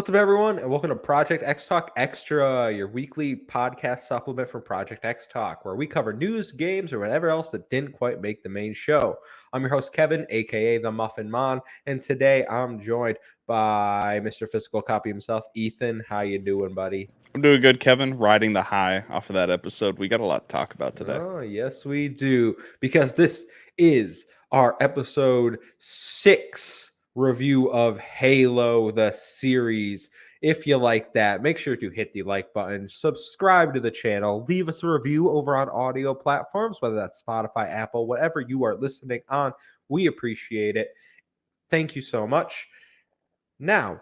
What's up, everyone, and welcome to Project X Talk Extra, your weekly podcast supplement from Project X Talk, where we cover news, games, or whatever else that didn't quite make the main show. I'm your host, Kevin, aka the Muffin Man, and today I'm joined by Mr. Physical Copy himself, Ethan. How you doing, buddy? I'm doing good, Kevin. Riding the high off of that episode. We got a lot to talk about today. Oh, yes, we do, because this is our episode 6 review of Halo, the series. If you like that, make sure to hit the like button, subscribe to the channel, leave us a review over on audio platforms, whether that's Spotify, Apple, whatever you are listening on. We appreciate it. Thank you so much. Now,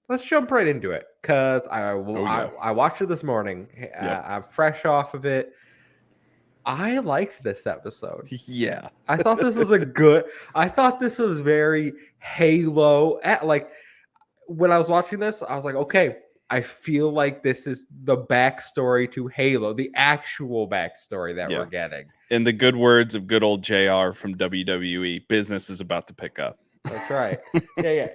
let's jump right into it, because I watched it this morning. I'm fresh off of it. I liked this episode. Yeah. I thought this was I thought this was very Halo. Like, when I was watching this, I was like, okay, I feel like this is the backstory to Halo, the actual backstory that we're getting. In the good words of good old JR from WWE, business is about to pick up. That's right. Yeah.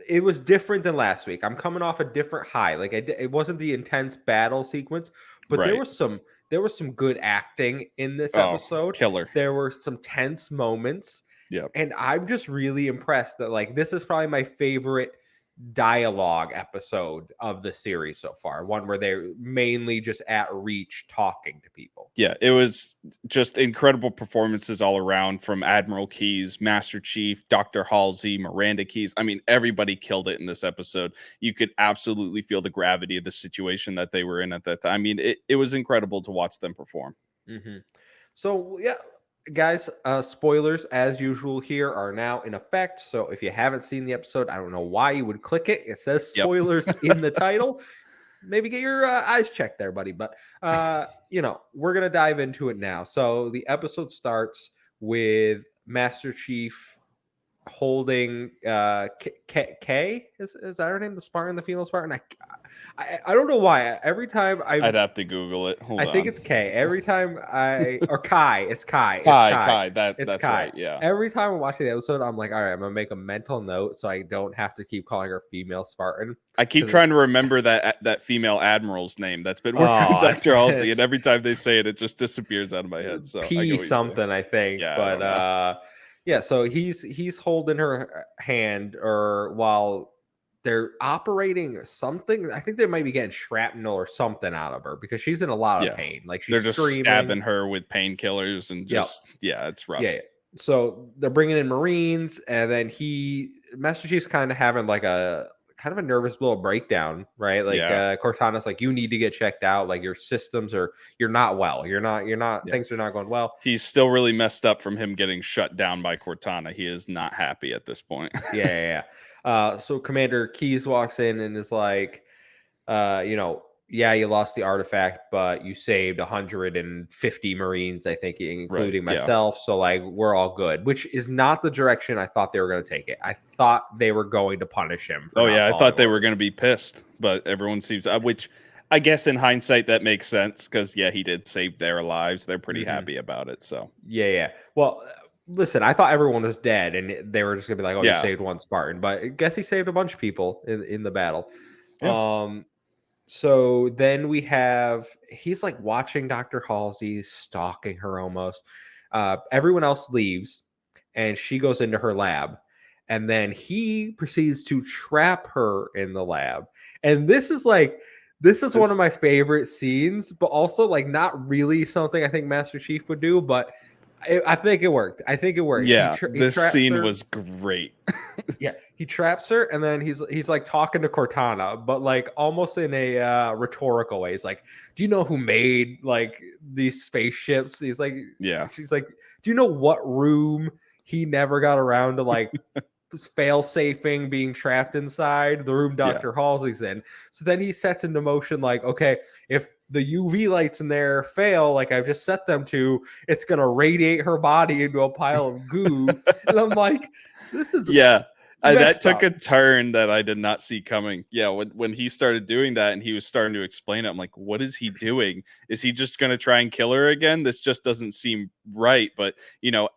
It was different than last week. I'm coming off a different high. Like, it wasn't the intense battle sequence, but Right. there was some good acting in this episode. Killer. There were some tense moments. Yep. And I'm just really impressed that, like, this is probably my favorite dialogue episode of the series so far. One where they're mainly just at reach talking to people. Yeah, it was just incredible performances all around, from Admiral Keyes, Master Chief, Dr. Halsey, Miranda Keyes. I mean, everybody killed it in this episode. You could absolutely feel the gravity of the situation that they were in at that time. I mean, it was incredible to watch them perform. Mm-hmm. So, yeah. Guys, spoilers as usual here are now in effect. So if you haven't seen the episode, I don't know why you would click it. It says spoilers in the title. Maybe get your eyes checked there, buddy. But we're gonna dive into it now. So the episode starts with Master Chief holding K is that her name, the Spartan, the female Spartan? I don't know why. Every time I'd have to Google it. I think it's K. Every time or Kai, it's Kai. It's Kai. It's That's Kai. right. Yeah. Every time I'm watching the episode, I'm like, all right, I'm gonna make a mental note so I don't have to keep calling her female Spartan. I keep trying to remember that female admiral's name that's been working with Dr. Halsey, and every time they say it, it just disappears out of my head. So P something, I think. Yeah, but yeah, so he's holding her hand, or while they're operating something. I think they might be getting shrapnel or something out of her, because she's in a lot of pain. Like, she's they're just screaming, stabbing her with painkillers, and just it's rough. Yeah. So they're bringing in Marines, and then Master Chief's kind of having like a nervous little breakdown, right? Like, Cortana's like, you need to get checked out. Like, your systems you're not well. You're not things are not going well. He's still really messed up from him getting shut down by Cortana. He is not happy at this point. Yeah. So Commander Keyes walks in and is like, you lost the artifact, but you saved 150 Marines, I think, including myself. So, like, we're all good, which is not the direction I thought they were going to take it. I thought they were going to punish him. I thought they were going to be pissed, but everyone seems, which I guess in hindsight that makes sense, because he did save their lives. They're pretty happy about it. So yeah. Well, listen, I thought everyone was dead, and they were just gonna be like, "Oh, you saved one Spartan," but I guess he saved a bunch of people in the battle. Yeah. So then he's like watching Dr. Halsey, stalking her almost. Everyone else leaves, and she goes into her lab, and then he proceeds to trap her in the lab. And this is one of my favorite scenes, but also, like, not really something I think Master Chief would do, but I think it worked. Yeah, this scene was great. Yeah, he traps her, and then he's like talking to Cortana, but like almost in a rhetorical way. He's like, "Do you know who made like these spaceships?" He's like, She's like, "Do you know what room he never got around to like fail-safing being trapped inside? The room Dr. Halsey's in." So then he sets into motion, like, okay, if the UV lights in there fail, like I've just set them to, it's gonna radiate her body into a pile of goo. And I'm like, this is That messed took up. a turn that I did not see coming. Yeah, when he started doing that and he was starting to explain it, I'm like, what is he doing? Is he just going to try and kill her again? This just doesn't seem right. But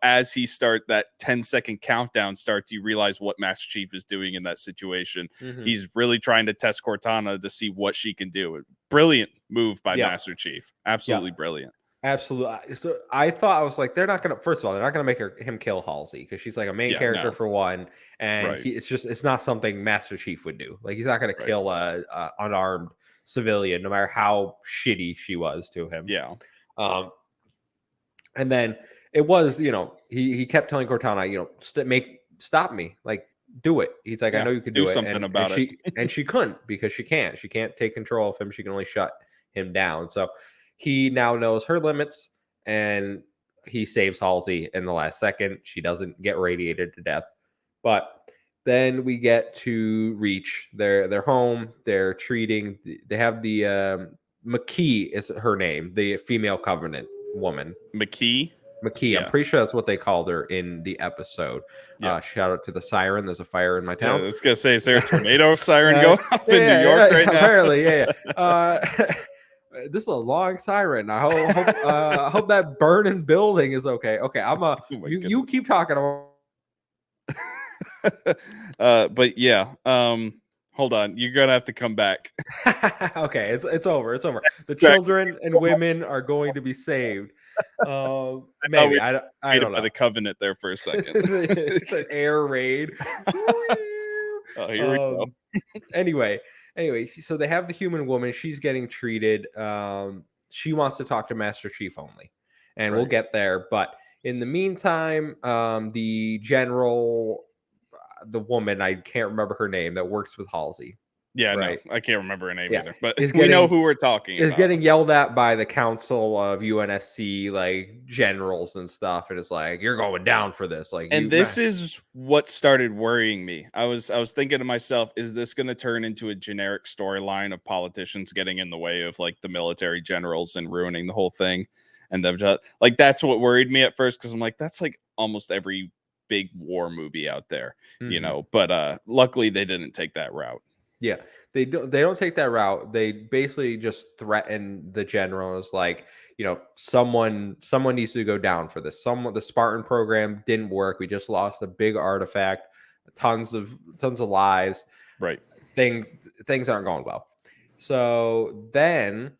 as he that 10-second countdown starts, you realize what Master Chief is doing in that situation. Mhm. He's really trying to test Cortana to see what she can do. Brilliant move by Yeah, Master Chief. yeah, Absolutely brilliant. absolutely. So I was like, they're not gonna. First of all, they're not gonna make him kill Halsey because she's like a main Yeah, character no. for one, and Right. it's not something Master Chief would do. Like he's not gonna Right. kill a unarmed civilian, no matter how shitty she was to him. Yeah. Um, and then it was, he kept telling Cortana, stop me, like do it. He's like, I Yeah. know you could Do do it, something and about it. she couldn't because she can't take control of him. She can only shut him down. So he now knows her limits, and he saves Halsey in the last second. She doesn't get radiated to death, but then we get to Reach. They're home. They're treating. They have the McKee is her name, the female Covenant woman. McKee. McKee. I'm Yeah. pretty sure that's what they called her in the episode. Yeah. Shout out to the siren. There's a fire in my Yeah, I town. was gonna say, is there a tornado siren Uh, going off in New York right now? apparently, yeah. This is a long siren. I hope that burning building is okay. Okay, Oh my you keep talking about. But yeah, hold on, you're gonna have to come back. Okay, it's over. It's over. The children and women are going to be saved. Maybe I don't By know. the Covenant there for a second. It's an air raid. Oh, here we go. Anyway, so they have the human woman. She's getting treated. She wants to talk to Master Chief only, and we'll Right. get there. But in the meantime, the general, the woman, I can't remember her name, that works with Halsey. Yeah, no, Right. I can't remember her name Yeah. either, but Is we know getting who we're talking is about. getting yelled at by the council of UNSC like generals and stuff, and it's like, you're going down for this. Like, And this is what started worrying me. I was thinking to myself, is this going to turn into a generic storyline of politicians getting in the way of like the military generals and ruining the whole thing? And them just, like, that's what worried me at first, because I'm like, that's like almost every big war movie out there, But luckily they didn't take that route. Yeah, they don't take that route. They basically just threaten the general as like, someone needs to go down for this. The Spartan program didn't work. We just lost a big artifact, tons of lives. Right. Things aren't going well. So then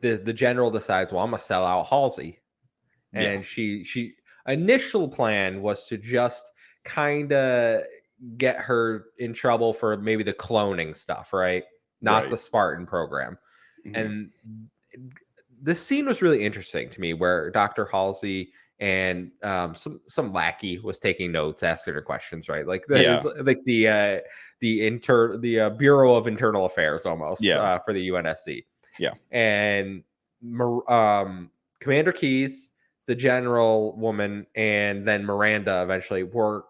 the general decides, well, I'm gonna sell out Halsey. And she initial plan was to just kind of get her in trouble for maybe the cloning stuff, right? Not Right. the Spartan program. Mhm. And this scene was really interesting to me, where Dr. Halsey and some lackey was taking notes, asking her questions, right? Like like the Bureau of Internal Affairs almost, for the UNSC. Yeah. And Commander Keyes, the general woman, and then Miranda eventually were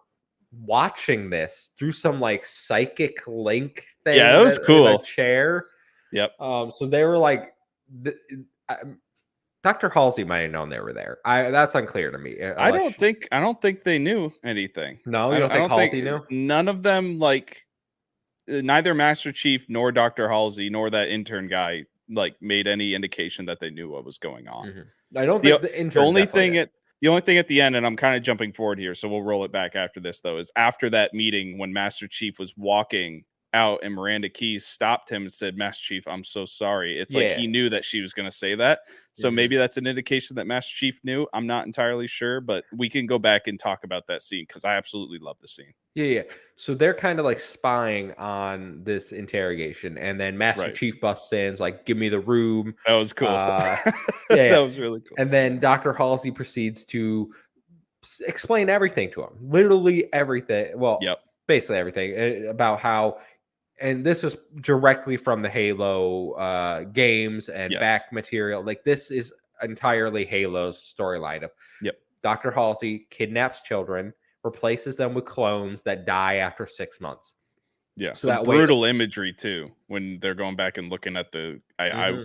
watching this through some like psychic link thing. Yeah, that was in a cool. chair. Yep. So they were like, Dr. Halsey might have known they were there. That's unclear to me. I don't think they knew anything. No, you don't think Halsey knew? None of them, like, neither Master Chief nor Dr. Halsey nor that intern guy like made any indication that they knew what was going on. Mm-hmm. I don't think the intern. The only thing at the end, and I'm kind of jumping forward here, so we'll roll it back after this, though, is after that meeting when Master Chief was walking out and Miranda Keyes stopped him and said, Master Chief, I'm so sorry. It's like he knew that she was going to say that. So maybe that's an indication that Master Chief knew. I'm not entirely sure, but we can go back and talk about that scene because I absolutely love the scene. Yeah. So they're kind of like spying on this interrogation, and then Master Chief busts in, like, give me the room. That was cool. That was really cool. And then Dr. Halsey proceeds to explain everything to him, literally everything. Well, basically everything about how, and this is directly from the Halo games and back material. Like, this is entirely Halo's storyline of Dr. Halsey kidnaps children, replaces them with clones that die after 6 months. Yeah, so some brutal imagery too when they're going back and looking at the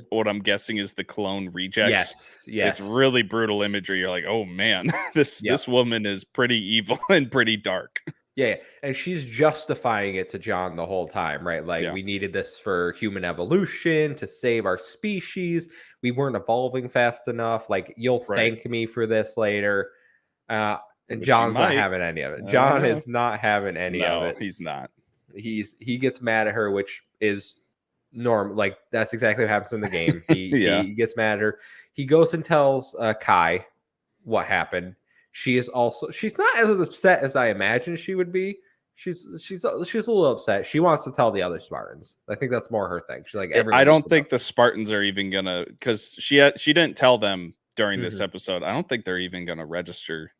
what I'm guessing is the clone rejects. Yes. It's really brutal imagery. You're like, oh man, this woman is pretty evil and pretty dark. Yeah, and she's justifying it to John the whole time, right? Like, Yeah, we needed this for human evolution to save our species. We weren't evolving fast enough. Like, you'll right. thank me for this later. Uh, and Which you John's not might. having any of it. John Uh, is not having any of no, it. he's not. He gets mad at her, which is norm. Like, that's exactly what happens in the game. He Yeah. he gets mad at her. He goes and tells Kai what happened. She's not as upset as I imagined she would be. She's a little upset. She wants to tell the other Spartans. I think that's more her thing. She's like, I everyone needs don't to know. think the Spartans are even gonna, because she didn't tell them during this episode. I don't think they're even gonna register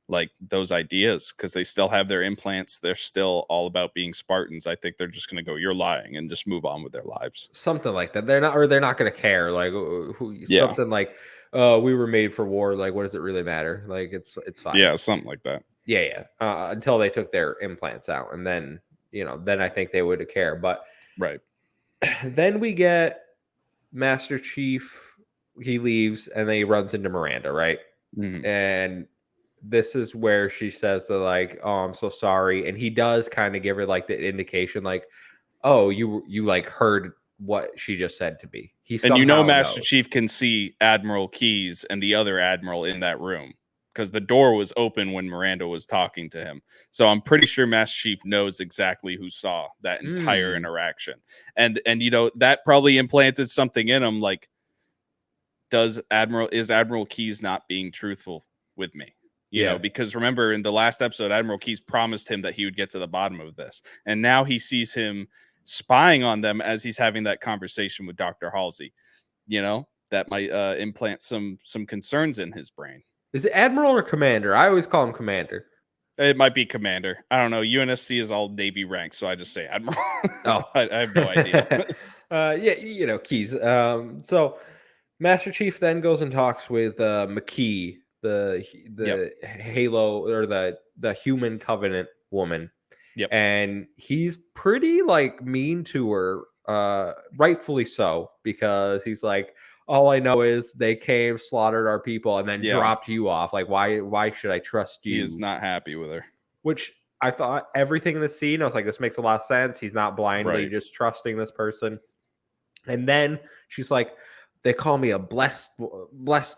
like those ideas because they still have their implants. They're still all about being Spartans. I think they're just gonna go, "You're lying," and just move on with their lives. Something like that. They're not going to care. Like, Yeah, something like, we were made for war. Like, what does it really matter? Like, it's fine. yeah, something like that. Yeah. Until they took their implants out, and then then I think they would care. But Right. then we get Master Chief. He leaves, and then he runs into Miranda, right? Mhm. And this is where she says that, like, oh, I'm so sorry. And he does kind of give her like the indication, like, oh, you like heard what she just said to me. He And somehow Master knows. Chief can see Admiral Keyes and the other admiral in that room because the door was open when Miranda was talking to him. So I'm pretty sure Master Chief knows exactly who saw that entire Hmm. interaction. And that probably implanted something in him like, is Admiral Keyes not being truthful with me? Yeah. Because remember in the last episode, Admiral Keyes promised him that he would get to the bottom of this. And now he sees him spying on them as he's having that conversation with Dr. Halsey. That might implant some concerns in his brain. Is it Admiral or Commander? I always call him Commander. It might be Commander. I don't know. UNSC is all Navy ranks, so I just say Admiral. Oh. I have no idea. Yeah, Keys. So Master Chief then goes and talks with McKee, Yep. the Halo or the Human Covenant woman, Yep. and he's pretty like mean to her, rightfully so, because he's like, all I know is they came, slaughtered our people, and then Yeah. dropped you off. Like, why should I trust He you? is not happy with her. Which I thought everything in the scene, I was like, this makes a lot of sense. He's not blindly Right. just trusting this person. And then she's like, they call me a blessed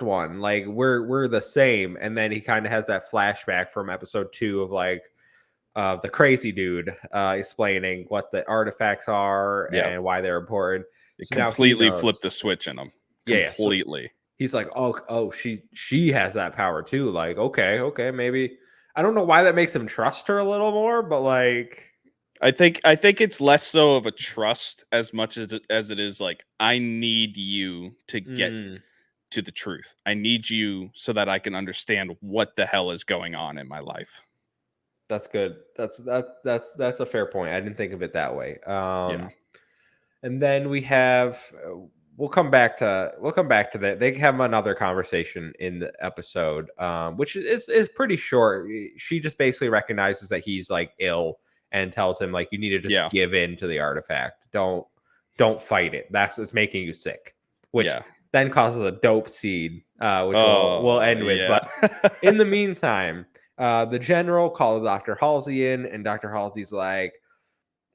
one. Like, we're the same. And then he kind of has that flashback from episode 2 of like the crazy dude explaining what the artifacts are Yeah. and why they're important. It So now he completely knows. flipped the switch in him. Yeah. So Completely. he's like, oh, she has that power too. Like, okay, maybe. I don't know why that makes him trust her a little more, but like, I think it's less so of a trust as much as it is like, I need you to get to the truth. I need you so that I can understand what the hell is going on in my life. that's good. That's a fair point. I didn't think of it that way. Yeah. And then we have we'll come back to that. They have another conversation in the episode, which is pretty short. She just basically recognizes that he's like ill and tells him like, you need to just give in to the artifact. Don't fight it. It's making you sick. Which then causes a dope seed, which we'll end with. Yeah. But in the meantime, the general calls Dr. Halsey in, and Dr. Halsey's like,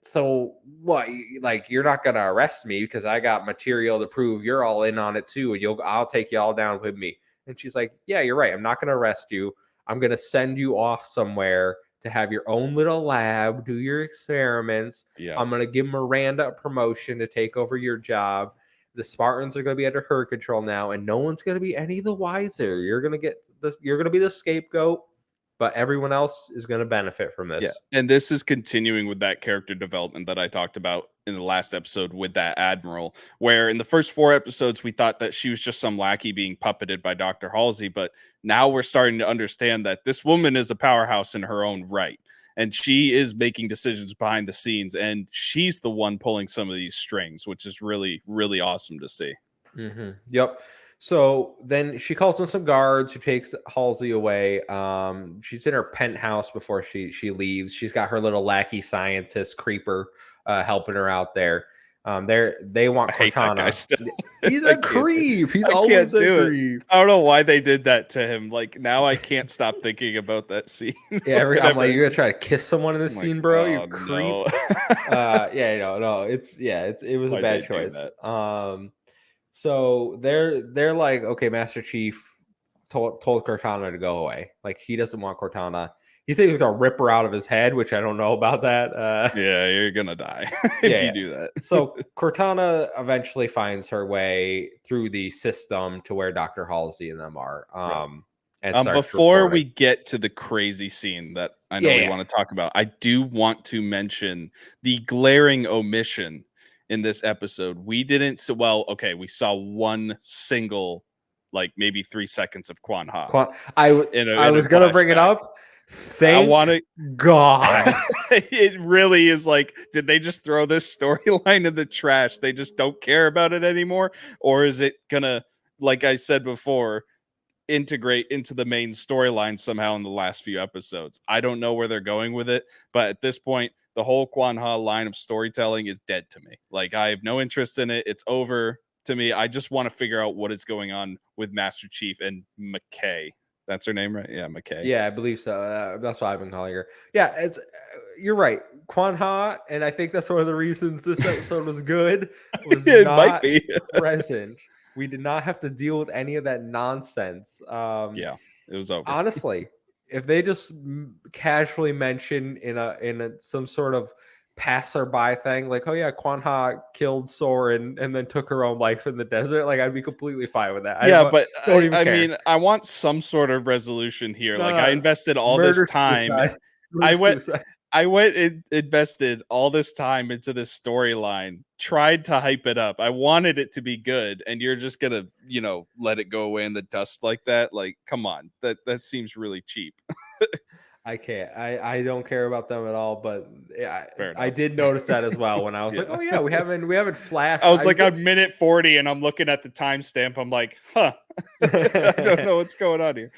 so what, like, you're not gonna arrest me because I got material to prove you're all in on it too, and I'll take you all down with me. And she's like, yeah, you're right, I'm not gonna arrest you. I'm gonna send you off somewhere to have your own little lab, do your experiments. I'm gonna give Miranda a promotion to take over your job. The Spartans are gonna be under her control now, and no one's gonna be any the wiser. You're gonna be the scapegoat, but everyone else is going to benefit from this. Yeah. And this is continuing with that character development that I talked about in the last episode with that admiral, where in the first 4 episodes, we thought that she was just some lackey being puppeted by Dr. Halsey. But now we're starting to understand that this woman is a powerhouse in her own right. And she is making decisions behind the scenes. And she's the one pulling some of these strings, which is really, really awesome to see. Mm-hmm. Yep. So then she calls in some guards who takes Halsey away. She's in her penthouse before she leaves. She's got her little lackey scientist creeper helping her out there. They want I hate that guy Cortana. still. He's I a can't do creep. He's I always can't a do it. creep. I don't know why they did that to him. Like, now I can't stop thinking about that scene. Yeah, I'm Whenever like, I you're gonna see try to kiss someone in this I'm like, scene, bro. You "Oh, creep. no." Yeah, no, it was a Why'd they bad do choice. that? So they're like, okay, Master Chief told Cortana to go away. Like he doesn't want Cortana. He said he was gonna rip her out of his head, which I don't know about that. Yeah, you're gonna die if you Yeah. do that. So Cortana eventually finds her way through the system to where Dr. Halsey and them are. Right. And starts Before reporting. we get to the crazy scene that I know we Yeah. want to talk about, I do want to mention the glaring omission in this episode. We didn't okay, we saw one single, like maybe 3 seconds of Quan Ha I in a was gonna bring it flashback. up. I Thank want to God. It really is like, did they just throw this storyline in the trash? They just don't care about it anymore? Or is it gonna, like I said before, integrate into the main storyline somehow in the last few episodes? I don't know where they're going with it, but at this point, the whole Quan Ha line of storytelling is dead to me. Like, I have no interest in it. It's over to me. I just want to figure out what is going on with Master Chief and McKay. That's her name, right? Yeah, McKay. Yeah, I believe so. That's what I've been calling her. Yeah, you're right. Quan Ha, and I think that's one of the reasons this episode was good. Was It might not be. present. We did not have to deal with any of that nonsense. Yeah, it was over. Honestly, if they just casually mention in some sort of passerby thing, like, oh yeah, Quan Ha killed Soren and then took her own life in the desert, like I'd be completely fine with that. Yeah, but Don't even I care. mean, I want some sort of resolution here. No, Like, I no, invested all this murder time. suicide. I Murder went suicide. I went and invested all this time into this storyline, tried to hype it up. I wanted it to be good, and you're just gonna, let it go away in the dust like that. Like, come on. That seems really cheap. I can't. I don't care about them at all. But Fair I enough. did notice that as well when I was like, Yeah. oh yeah, we haven't flashed. I was like on minute 40 and I'm looking at the timestamp. I'm like, huh. I don't know what's going on here.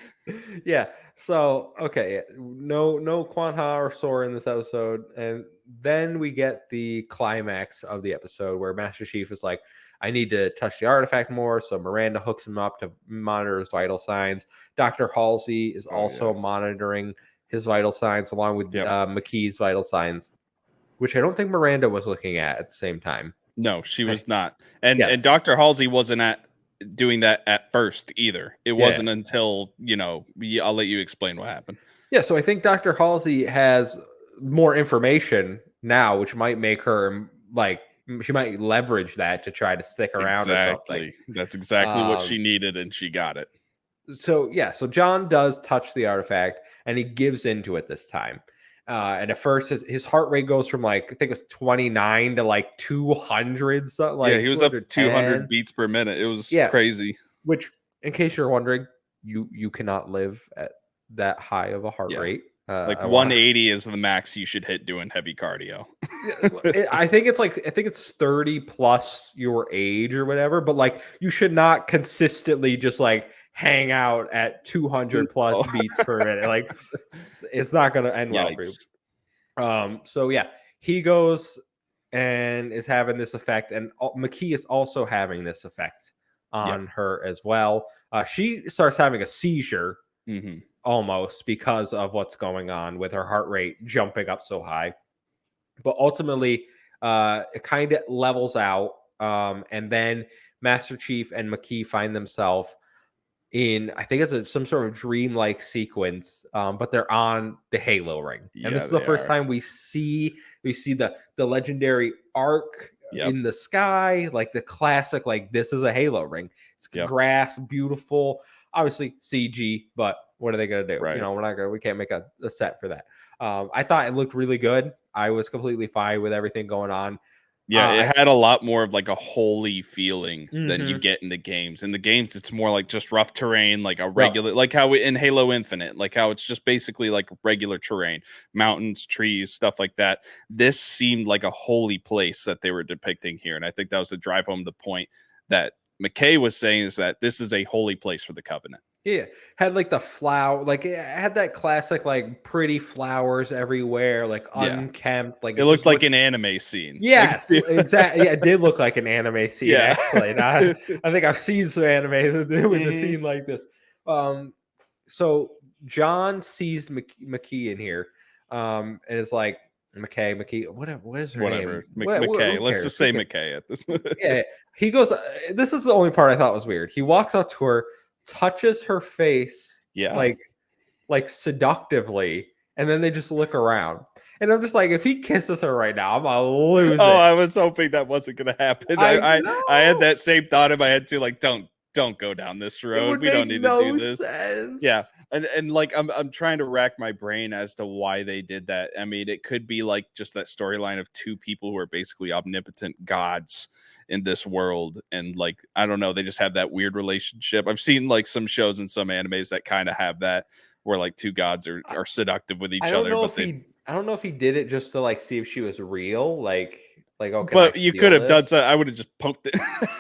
Yeah. So okay, no Quan Ha or Sora in this episode, and then we get the climax of the episode where Master Chief is like, I need to touch the artifact more. So Miranda hooks him up to monitor his vital signs. Dr. Halsey is also monitoring his vital signs along with McKee's vital signs, which I don't think Miranda was looking at the same time. No, she was not. And Yes. Dr. Halsey wasn't doing that at first either. It wasn't until, I'll let you explain what happened. Yeah, so I think Dr. Halsey has more information now, which might make her like she might leverage that to try to stick around or something. That's exactly what she needed, and she got it. So John does touch the artifact and he gives into it this time. And at first his heart rate goes from like I think it's 29 to like 200 something. Like he was up to 200 beats per minute. It was crazy. Which, in case you're wondering, you cannot live at that high of a heart rate. Like 180 is the max you should hit doing heavy cardio. I think it's 30 plus your age or whatever, but like you should not consistently just like hang out at 200 plus beats per minute. Like it's not going to end well for you. So yeah, he goes and is having this effect, and McKee is also having this effect on her as well. She starts having a seizure almost because of what's going on with her heart rate jumping up so high. But ultimately, it kind of levels out. And then Master Chief and McKee find themselves in, I think it's some sort of dreamlike sequence, but they're on the Halo ring. And this is the first time we see the legendary arc in the sky, like the classic, like this is a Halo ring. It's grass, beautiful, obviously CG, but what are they going to do? Right. We can't make a set for that. I thought it looked really good. I was completely fine with everything going on. Yeah, it had a lot more of like a holy feeling than you get in the games. In the games, it's more like just rough terrain, like a regular, like how in Halo Infinite, like how it's just basically like regular terrain, mountains, trees, stuff like that. This seemed like a holy place that they were depicting here. And I think that was to drive home the point that McKay was saying, is that this is a holy place for the Covenant. Yeah, had like the flower, like it had that classic like pretty flowers everywhere, like Yeah. unkempt, like It it looked just like looked. an anime scene. Like Yes, exactly. Yeah, it did look like an anime scene yeah. actually. Not, I think I've seen some animes with a Mhm. scene like this. Um, so John sees McKee in here, and is like McKee. What is her name? Whatever. Who McKay. Let's cares? just Who say cares? McKay at this. Yeah, he goes. This is the only part I thought was weird. He walks up to her, touches her face, yeah. like seductively, and then they just look around. And I'm just like, if he kisses her right now, I'm gonna lose Oh, it. I was hoping that wasn't gonna happen. I I had know that same thought in my head too. Like, don't go down this it road. would We don't make need to do no this. Yeah, sense. and like I'm trying to rack my brain as to why they did that. I mean, it could be like just that storyline of two people who are basically omnipotent gods in this world, and like I don't know, they just have that weird relationship. I've seen like some shows and some animes that kind of have that, where like two gods I, are seductive with I each don't other, know but if they he. I don't know if he did it just to like see if she was real. Like, oh, can I But you could feel have done this? so. I would have just poked it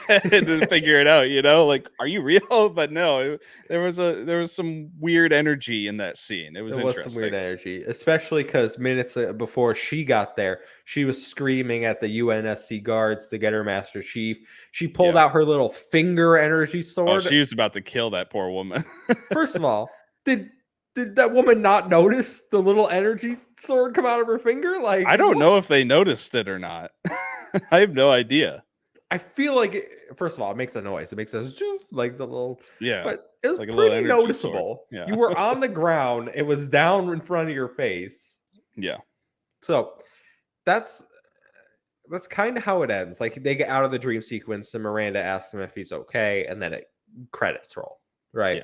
to figure it out. You know, like, are you real? But no, there was some weird energy in that scene. It was There was some weird interesting. energy, especially because minutes before she got there, she was screaming at the UNSC guards to get her Master Chief. She pulled Yeah. out her little finger energy Oh, sword. she was about to kill that poor woman. First of all, did that woman not notice the little energy sword come out of her finger? I Like, don't what? know if they noticed it or not. I have no idea. I feel like, first of all, it makes a noise. It makes a zoom, like the little, Yeah, but it was like a little pretty energy sword. noticeable. Yeah, You were on the ground. It was down in front of your face. yeah, So that's that's kind of how it ends. Like they get out of the dream sequence, and Miranda asks him if he's okay, and then it credits roll. Right.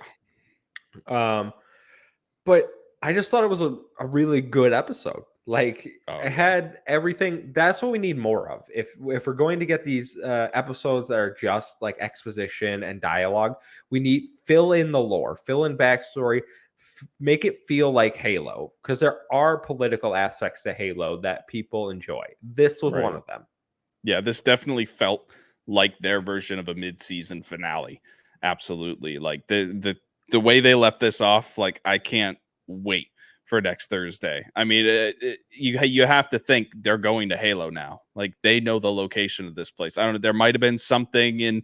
yeah. Um, but I just thought it was a really good episode. Like Oh it yeah, had everything. That's what we need more of. If we're going to get these episodes that are just like exposition and dialogue, we need fill in the lore, fill in backstory, make it feel like Halo because there are political aspects to Halo that people enjoy. This was one right. of them. Yeah, this definitely felt like their version of a mid-season finale. Absolutely. Like the way they left this off, like I can't wait for next Thursday. I mean, you have to think they're going to Halo now. Like they know the location of this place. I don't know. There might have been something in,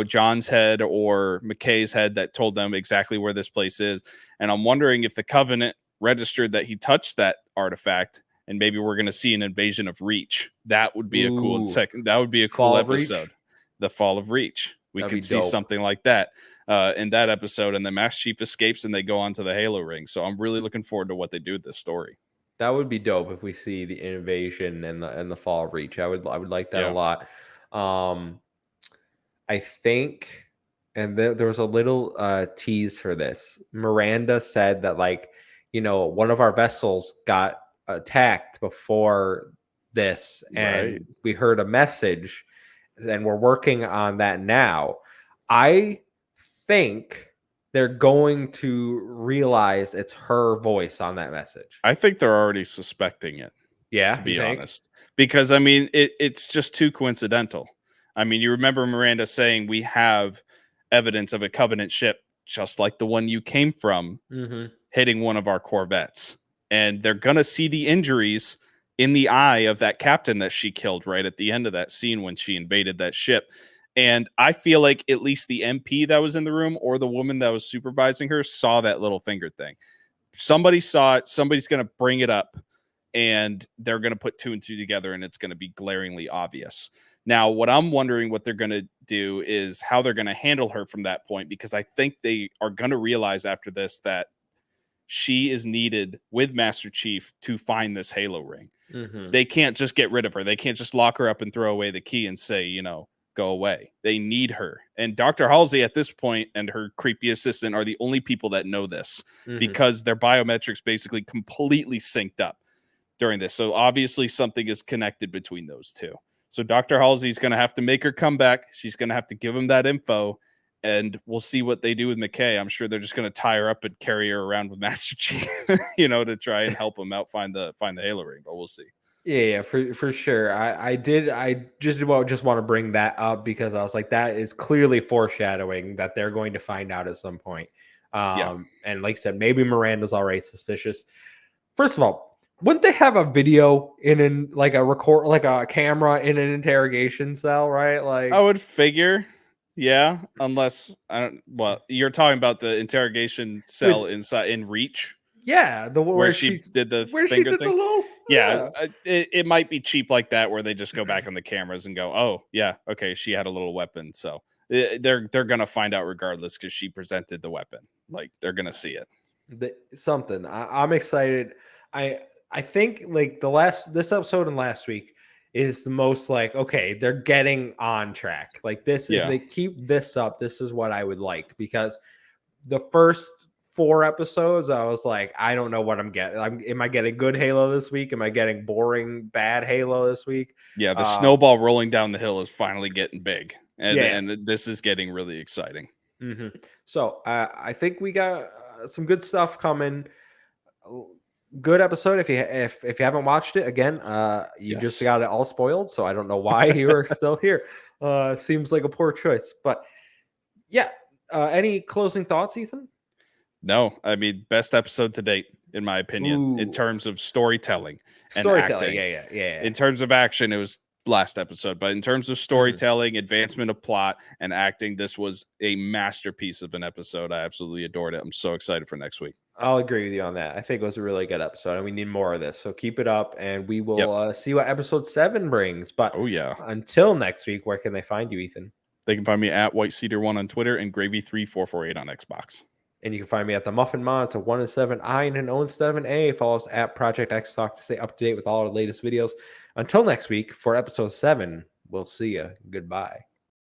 John's head or McKay's head that told them exactly where this place is. And I'm wondering if the Covenant registered that he touched that artifact, and maybe we're going to see an invasion of Reach. That would be a cool Ooh, second. That would be a cool Fall of Reach. episode. The Fall of Reach. We That'd be could see dope. something like that in that episode, and the Master Chief escapes and they go onto the Halo ring. So I'm really looking forward to what they do with this story. That would be dope if we see the invasion and the fall of Reach. I would like that a Yeah. lot. Um, I think, and there was a little tease for this. Miranda said that like, one of our vessels got attacked before this, Right. and we heard a message, and we're working on that now. I think they're going to realize it's her voice on that message. I think they're already suspecting it, to Yeah, you be think? honest, because I mean, it's just too coincidental. I mean, you remember Miranda saying we have evidence of a Covenant ship just like the one you came from Mm-hmm. hitting one of our corvettes. And they're going to see the injuries in the eye of that captain that she killed right at the end of that scene when she invaded that ship. And I feel like at least the MP that was in the room or the woman that was supervising her saw that little finger thing. Somebody saw it. Somebody's going to bring it up and they're going to put two and two together and it's going to be glaringly obvious. Now, what I'm wondering what they're going to do is how they're going to handle her from that point, because I think they are going to realize after this that she is needed with Master Chief to find this Halo ring. Mm-hmm. They can't just get rid of her. They can't just lock her up and throw away the key and say, go away. They need her. And Dr. Halsey at this point and her creepy assistant are the only people that know this Mm-hmm. because their biometrics basically completely synced up during this. So obviously something is connected between those two. So Dr. Halsey's going to have to make her come back. She's going to have to give him that info, and we'll see what they do with McKay. I'm sure they're just going to tie her up and carry her around with Master Chief, to try and help him out find the Halo ring. But we'll see. Yeah, for sure. I just want to bring that up because I was like, that is clearly foreshadowing that they're going to find out at some point. Yeah. And like I said, maybe Miranda's already suspicious. First of all, wouldn't they have a video like a record, like a camera in an interrogation cell, right? I Like, would figure, yeah, unless I don't. Well, you're talking about the interrogation cell with inside in Reach, yeah, the where she did the where she finger did the thing. little Yeah, yeah. it might be cheap like that, where they just go back on the cameras and go, "Oh, yeah, okay, she had a little weapon." So they're gonna find out regardless because she presented the weapon. Like they're gonna see it. Something. I'm excited. I I think like this episode and last week is the most like okay, they're getting on track. Like this, if Yeah, they keep this up, this is what I would like because the first 4 episodes, I was like, I don't know what I'm getting. Am I getting good Halo this week? Am I getting boring bad Halo this week? yeah. The Um, snowball rolling down the hill is finally getting big, and yeah. this is getting really exciting. So I think we got some good stuff coming. Good episode. If you haven't watched it again, you just Yes. got it all spoiled. So I don't know why you are still here. Seems like a poor choice, but yeah. Any closing thoughts, Ethan? No, I mean best episode to date in my opinion in Ooh, terms of storytelling and storytelling. acting. Yeah. In terms of action, it was last episode, but in terms of Mhm. storytelling, advancement of plot, and acting, this was a masterpiece of an episode. I absolutely adored it. I'm so excited for next week. I'll agree with you on that. I think it was a really good episode, and we need more of this. So keep it up, and we Yep. will see what episode 7 brings. But Oh yeah. until next week, where can they find you, Ethan? They can find me at White Cedar One on Twitter and Gravy3448 on Xbox. And you can find me at the Muffin Mod. It's a 1 and 7I and an 0 and 7A. Follow us at Project X Talk to stay up to date with all our latest videos. Until next week for episode 7, we'll see you. Goodbye.